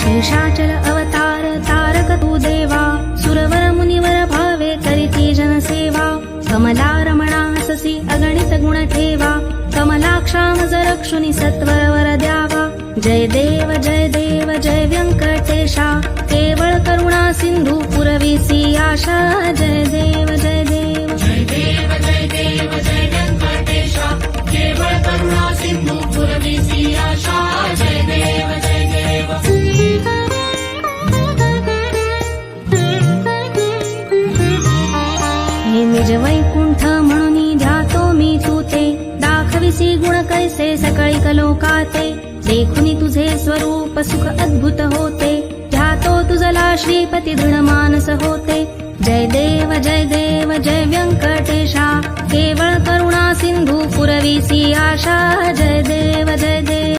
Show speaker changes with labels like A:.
A: शेषाचल अवतार तारक तू देवा सुरवर मुनिवर भावे करीती जनसेवा कमला रमणाससी अगणित गुण ठेवा कमलाक्षाम रक्षुनी सत्वर वर द्यावा जय देव जय व्यंकटेशा केवळ करुणा सिंधू पुरविसी आशा जय देव जय देव
B: जय देव जय व्यंकटेशा केवळ करुणा सिंधू पुरविसी आशा जय देव जय देव
A: हे निज वैकुंठ म्हणून ध्यातो मी तुते दाखविसी गुण कैसे सकळी कलोकाते देखुनी तुझे स्वरूप सुख अद्भुत होते ध्यातो तुझला श्रीपती दृढ मानस होते जय देव जय व्यंकटेशा केवळ करुणा सिंधू पुरविसी आशा जय देव जय देव